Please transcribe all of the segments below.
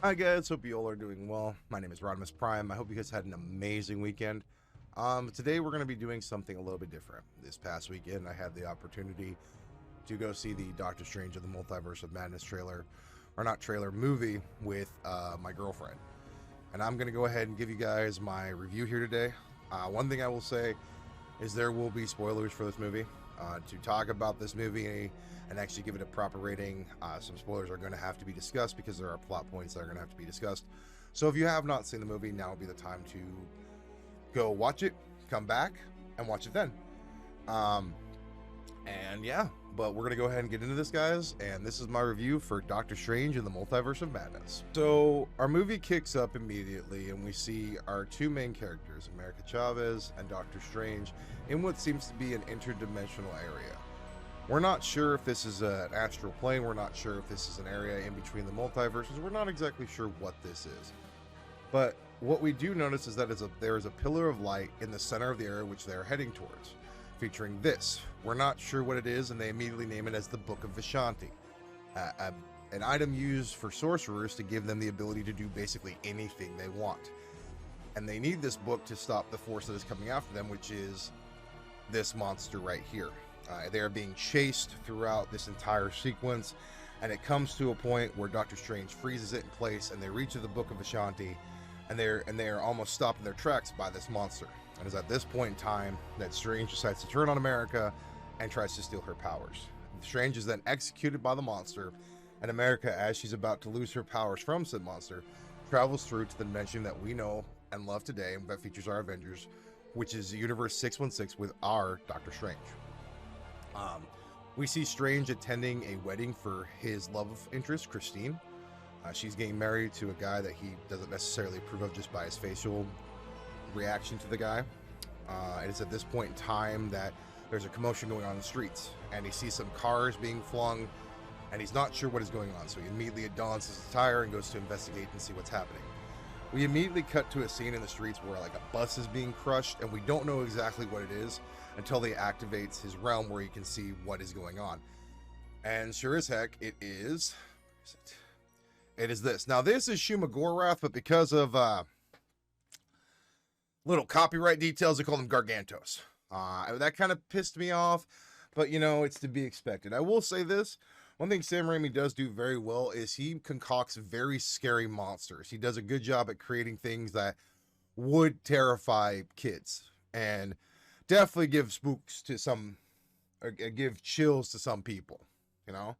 Hi guys, hope you all are doing well. My name is Roddimus Prime. I hope you guys had an amazing weekend. Today we're going to be doing something a little bit different. This past weekend I had the opportunity to go see the Doctor Strange of the Multiverse of Madness trailer, or not trailer, movie with my girlfriend. And I'm going to go ahead and give you guys my review here today. One thing I will say is there will be spoilers for this movie. To talk about this movie and actually give it a proper rating, some spoilers are going to have to be discussed because there are plot points that are going to have to be discussed. So if you have not seen the movie, now would be the time to go watch it, come back, and watch it then. And yeah, but we're gonna go ahead and get into this, guys, and this is my review for Doctor Strange in the Multiverse of Madness. So our movie kicks up immediately and we see our two main characters, America Chavez and Doctor Strange, in what seems to be an interdimensional area. We're not sure if this is an astral plane, we're not sure if this is an area in between the multiverses, we're not exactly sure what this is. But what we do notice is that there is a pillar of light in the center of the area which they're heading towards, featuring this. We're not sure what it is, and they immediately name it as the Book of Vishanti, an item used for sorcerers to give them the ability to do basically anything they want. And they need this book to stop the force that is coming after them, which is this monster right here. They are being chased throughout this entire sequence, and it comes to a point where Doctor Strange freezes it in place, and they reach the Book of Vishanti, and they are almost stopped in their tracks by this monster. And it's at this point in time that Strange decides to turn on America and tries to steal her powers. Strange is then executed by the monster, and America, as she's about to lose her powers from said monster, travels through to the dimension that we know and love today, and that features our Avengers, which is Universe 616 with our Doctor Strange. We see Strange attending a wedding for his love interest, Christine. She's getting married to a guy that he doesn't necessarily approve of just by his facial reaction to the guy. And it's at this point in time that there's a commotion going on in the streets, and he sees some cars being flung, and he's not sure what is going on, so he immediately dons his attire and goes to investigate and see what's happening. We immediately cut to a scene in the streets where like a bus is being crushed, and we don't know exactly what it is until he activates his realm where he can see what is going on. And sure as heck, it is this. Now this is Shuma Gorath, but because of little copyright details, they call them Gargantos. That kind of pissed me off, but you know, it's to be expected. I will say this. One thing Sam Raimi does do very well is he concocts very scary monsters. He does a good job at creating things that would terrify kids and definitely give spooks to some, or give chills to some people, you know?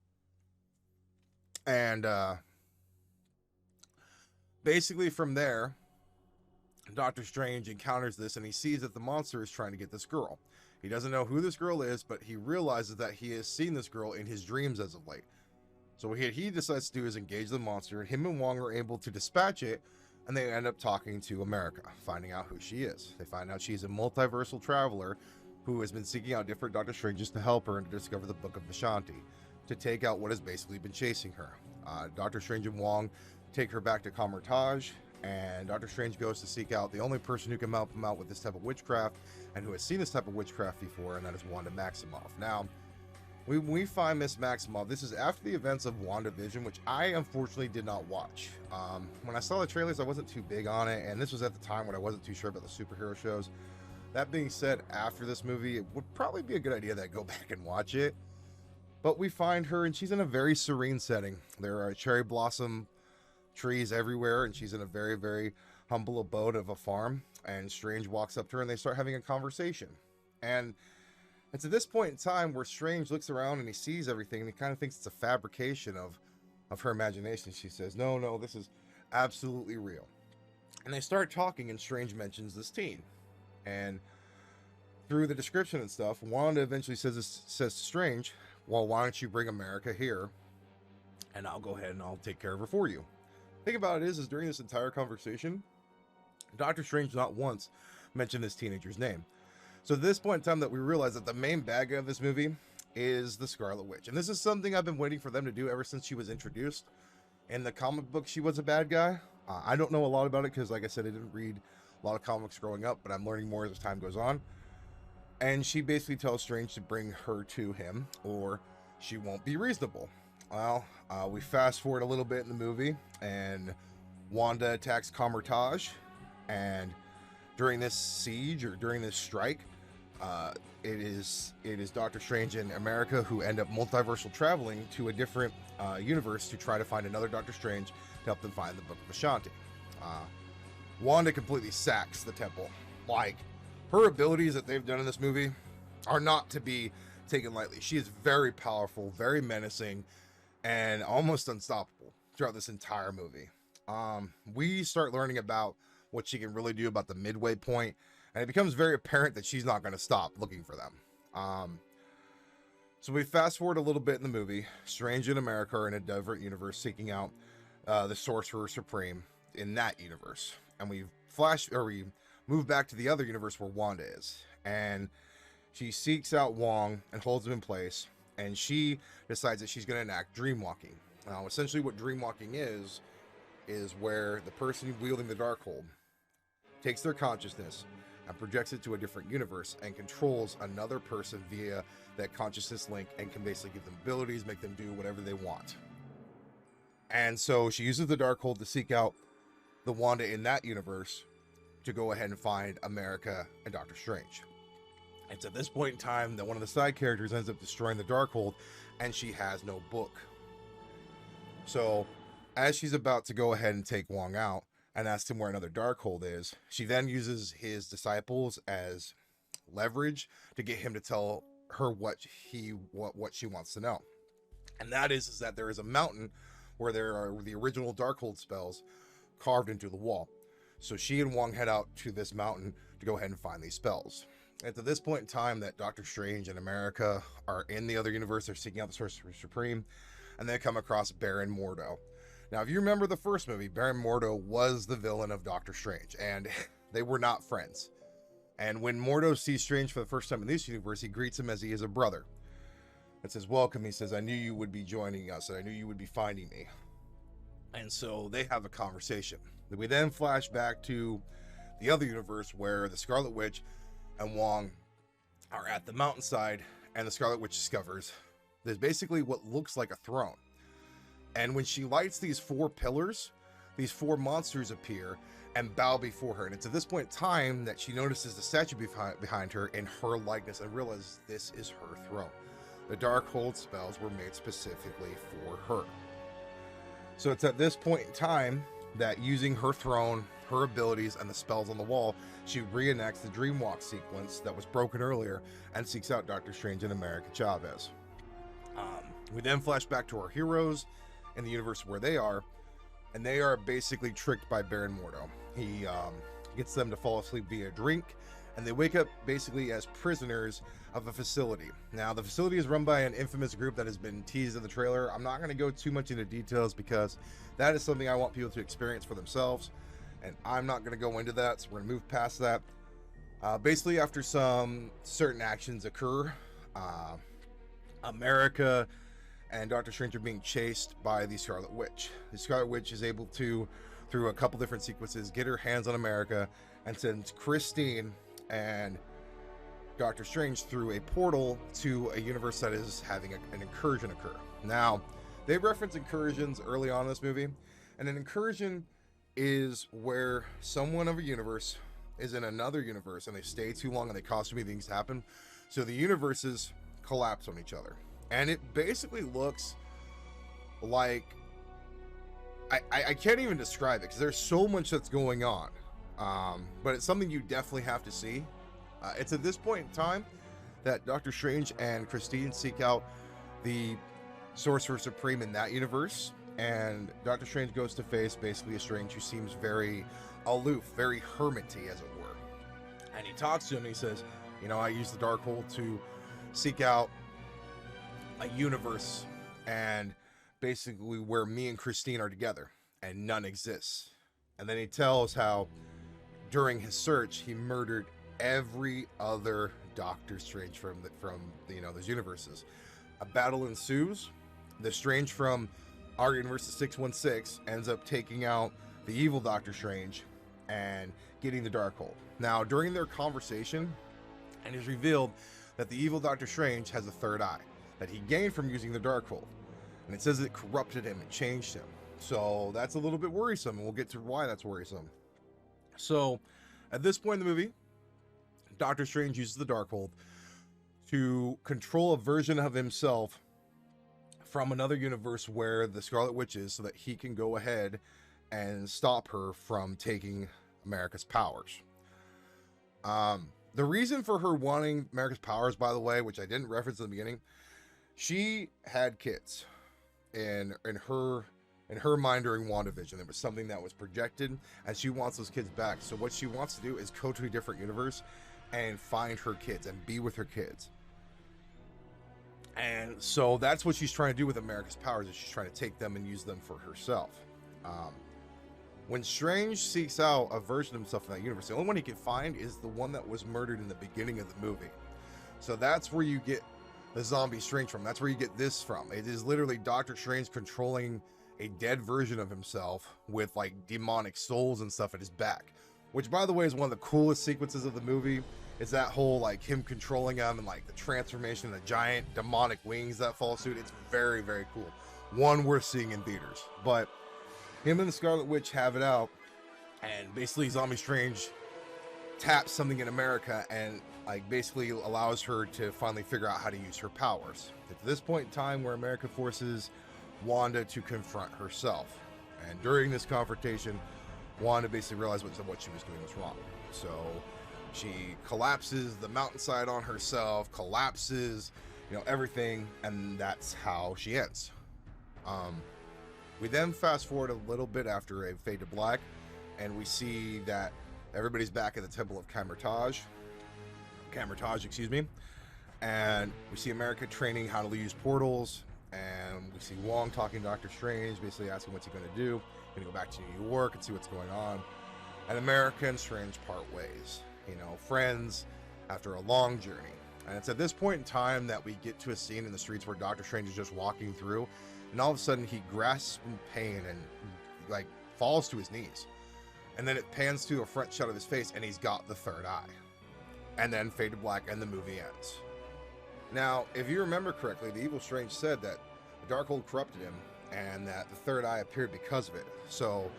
And basically from there, Doctor Strange encounters this, and he sees that the monster is trying to get this girl. He doesn't know who this girl is, but he realizes that he has seen this girl in his dreams as of late. So what he decides to do is engage the monster, and him and Wong are able to dispatch it, and they end up talking to America, finding out who she is. They find out she's a multiversal traveler who has been seeking out different Doctor Stranges to help her and to discover the Book of Vishanti, to take out what has basically been chasing her. Doctor Strange and Wong take her back to Kamertage, and Doctor Strange goes to seek out the only person who can help him out with this type of witchcraft and who has seen this type of witchcraft before, and that is Wanda Maximoff. Now, we find Miss Maximoff. This is after the events of WandaVision, which I unfortunately did not watch. When I saw the trailers, I wasn't too big on it, and this was at the time when I wasn't too sure about the superhero shows. That being said, after this movie, it would probably be a good idea that I go back and watch it. But we find her, and she's in a very serene setting. There are cherry blossom trees everywhere, and she's in a very, very humble abode of a farm, and Strange walks up to her and they start having a conversation. And it's at this point in time where Strange looks around and he sees everything, and he kind of thinks it's a fabrication of her imagination. She says, no, this is absolutely real. And they start talking, and Strange mentions this teen, and through the description and stuff, Wanda eventually says to Strange, well, why don't you bring America here, and I'll go ahead and I'll take care of her for you. Thing about it is during this entire conversation, Doctor Strange not once mentioned this teenager's name. So at this point in time that we realize that the main bad guy of this movie is the Scarlet Witch. And this is something I've been waiting for them to do ever since she was introduced. In the comic book, she was a bad guy. I don't know a lot about it because, like I said, I didn't read a lot of comics growing up, but I'm learning more as time goes on. And she basically tells Strange to bring her to him or she won't be reasonable. Well, we fast forward a little bit in the movie, and Wanda attacks Camartage, and during this siege or during this strike, uh, it is Doctor Strange and America who end up multiversal traveling to a different universe to try to find another Doctor Strange to help them find the Book of Ashanti. Uh, Wanda completely sacks the temple. Like, her abilities that they've done in this movie are not to be taken lightly. She is very powerful, very menacing, and almost unstoppable throughout this entire movie. We start learning about what she can really do about the midway point, and it becomes very apparent that she's not going to stop looking for them. So we fast forward a little bit in the movie. Strange and America are in a different universe seeking out the Sorcerer Supreme in that universe, and we move back to the other universe where Wanda is, and she seeks out Wong and holds him in place, and she decides that she's going to enact dreamwalking. Now, essentially what dreamwalking is where the person wielding the Darkhold takes their consciousness and projects it to a different universe and controls another person via that consciousness link and can basically give them abilities, make them do whatever they want. And so she uses the Darkhold to seek out the Wanda in that universe to go ahead and find America and Doctor Strange. It's at this point in time that one of the side characters ends up destroying the Darkhold, and she has no book. So as she's about to go ahead and take Wong out and ask him where another Darkhold is, she then uses his disciples as leverage to get him to tell her what she wants to know. And that is that there is a mountain where there are the original Darkhold spells carved into the wall. So she and Wong head out to this mountain to go ahead and find these spells. It's at this point in time that Doctor Strange and America are in the other universe. They're seeking out the Sorcerer Supreme, and they come across Baron Mordo. Now, if you remember the first movie, Baron Mordo was the villain of Doctor Strange, and they were not friends. And when Mordo sees Strange for the first time in this universe, he greets him as he is a brother. And says, welcome. He says, I knew you would be joining us, and I knew you would be finding me. And so they have a conversation. We then flash back to the other universe where the Scarlet Witch and Wong are at the mountainside, and the Scarlet Witch discovers there's basically what looks like a throne. And when she lights these four pillars, these four monsters appear and bow before her. And it's at this point in time that she notices the statue behind her in her likeness and realizes this is her throne. The Darkhold spells were made specifically for her. So it's at this point in time that, using her throne, her abilities, and the spells on the wall, she reenacts the Dreamwalk sequence that was broken earlier and seeks out Doctor Strange and America Chavez. We then flash back to our heroes in the universe where they are, and they are basically tricked by Baron Mordo. He gets them to fall asleep via drink, and they wake up basically as prisoners of a facility. Now, the facility is run by an infamous group that has been teased in the trailer. I'm not going to go too much into details because that is something I want people to experience for themselves, and I'm not going to go into that, so we're going to move past that. Basically, after some certain actions occur, America and Doctor Strange are being chased by the Scarlet Witch. The Scarlet Witch is able to, through a couple different sequences, get her hands on America and sends Christine and Doctor Strange through a portal to a universe that is having an incursion occur. Now, they reference incursions early on in this movie, and an incursion is where someone of a universe is in another universe and they stay too long and they cause too many things to happen, so the universes collapse on each other. And it basically looks like, I can't even describe it because there's so much that's going on, but it's something you definitely have to see. It's at this point in time that Doctor Strange and Christine seek out the Sorcerer Supreme in that universe, and Doctor Strange goes to face basically a Strange who seems very aloof, very hermity, as it were. And he talks to him and he says, you know, I use the Darkhold to seek out a universe and basically where me and Christine are together and none exists. And then he tells how during his search he murdered every other Doctor Strange from those universes. A battle ensues. The Strange from our universe, the 616, ends up taking out the evil Doctor Strange and getting the Darkhold. Now, during their conversation, it is revealed that the evil Doctor Strange has a third eye that he gained from using the Darkhold. And it says it corrupted him and changed him. So that's a little bit worrisome, and we'll get to why that's worrisome. So at this point in the movie, Doctor Strange uses the Darkhold to control a version of himself from another universe where the Scarlet Witch is, so that he can go ahead and stop her from taking America's powers. The reason for her wanting America's powers, by the way, which I didn't reference in the beginning, she had kids in her mind during WandaVision. There was something that was projected, and she wants those kids back. So what she wants to do is go to a different universe and find her kids and be with her kids. And so that's what she's trying to do with America's powers, is she's trying to take them and use them for herself. When Strange seeks out a version of himself in that universe, the only one he can find is the one that was murdered in the beginning of the movie. So that's where you get the zombie Strange from. That's where you get this from. It is literally Doctor Strange controlling a dead version of himself with like demonic souls and stuff at his back, which, by the way, is one of the coolest sequences of the movie. Is that whole like him controlling him and like the transformation, the giant demonic wings that follow suit. It's very, very cool. One worth seeing in theaters. But him and the Scarlet Witch have it out, and basically Zombie Strange taps something in America and like basically allows her to finally figure out how to use her powers. At this point in time, where America forces Wanda to confront herself, and during this confrontation, Wanda basically realized what she was doing was wrong. So she collapses the mountainside on herself, collapses, everything, and that's how she ends. We then fast forward a little bit after a fade to black, and we see that everybody's back at the Temple of Camertage, and we see America training how to use portals, and we see Wong talking to Doctor Strange, basically asking what's he going to do. Going to go back to New York and see what's going on. And America and Strange part ways, friends after a long journey. And it's at this point in time that we get to a scene in the streets where Doctor Strange is just walking through, and all of a sudden he grasps in pain and like falls to his knees. And then it pans to a front shot of his face, and he's got the third eye. And then fade to black, and the movie ends. Now, if you remember correctly, the evil Strange said that the Darkhold corrupted him, and that the third eye appeared because of it. So,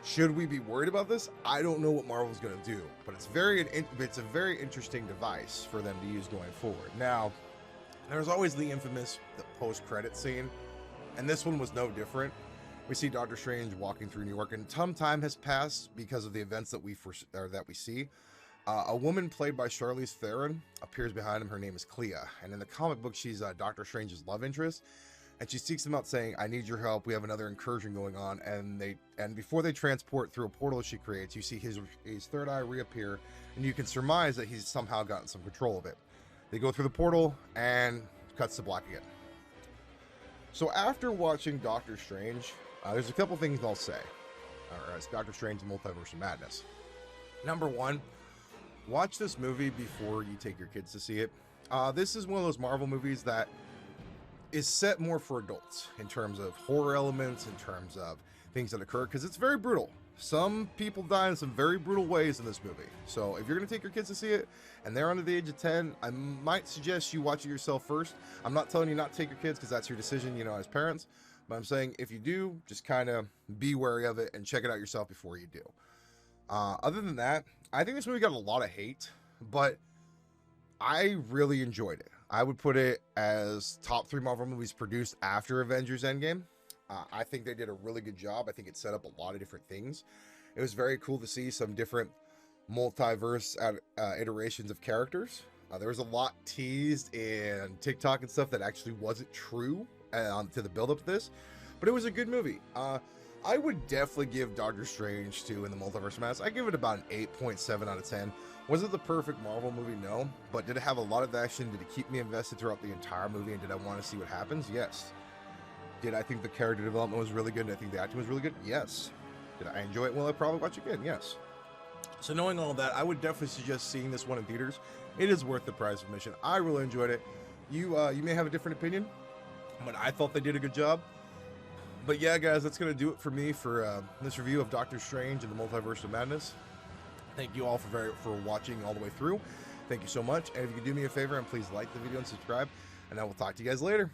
should we be worried about this? I don't know what Marvel's going to do, but it's a very interesting device for them to use going forward. Now, there's always the infamous post-credit scene, and this one was no different. We see Doctor Strange walking through New York, and some time has passed because of the events that we see. A woman played by Charlize Theron appears behind him. Her name is Clea, and in the comic book, she's Doctor Strange's love interest. And she seeks him out, saying, "I need your help. We have another incursion going on." And before they transport through a portal she creates, you see his third eye reappear, and you can surmise that he's somehow gotten some control of it. They go through the portal, and cuts to black again. So after watching Doctor Strange, there's a couple things I'll say. It's Doctor Strange and Multiverse of Madness. Number one, watch this movie before you take your kids to see it. This is one of those Marvel movies that is set more for adults in terms of horror elements, in terms of things that occur, because it's very brutal. Some people die in some very brutal ways in this movie. So if you're going to take your kids to see it and they're under the age of 10, I might suggest you watch it yourself first. I'm not telling you not to take your kids, because that's your decision, as parents. But I'm saying if you do, just kind of be wary of it and check it out yourself before you do. Other than that, I think this movie got a lot of hate, but I really enjoyed it. I would put it as top 3 Marvel movies produced after Avengers Endgame. I think they did a really good job. I think it set up a lot of different things. It was very cool to see some different multiverse iterations of characters. There was a lot teased in TikTok and stuff that actually wasn't true to the build-up to this, but it was a good movie. I would definitely give Doctor Strange 2 in the Multiverse of Madness. I give it about an 8.7 out of 10. Was it the perfect Marvel movie? No. But did it have a lot of action? Did it keep me invested throughout the entire movie? And did I want to see what happens? Yes. Did I think the character development was really good? Did I think the acting was really good? Yes. Did I enjoy it? Well, I'd probably watch it again. Yes. So knowing all that, I would definitely suggest seeing this one in theaters. It is worth the price of admission. I really enjoyed it. You may have a different opinion, but I thought they did a good job. But yeah, guys, that's going to do it for me for this review of Doctor Strange and the Multiverse of Madness. Thank you all for watching all the way through. Thank you so much. And if you could do me a favor, and please like the video and subscribe, and I will talk to you guys later.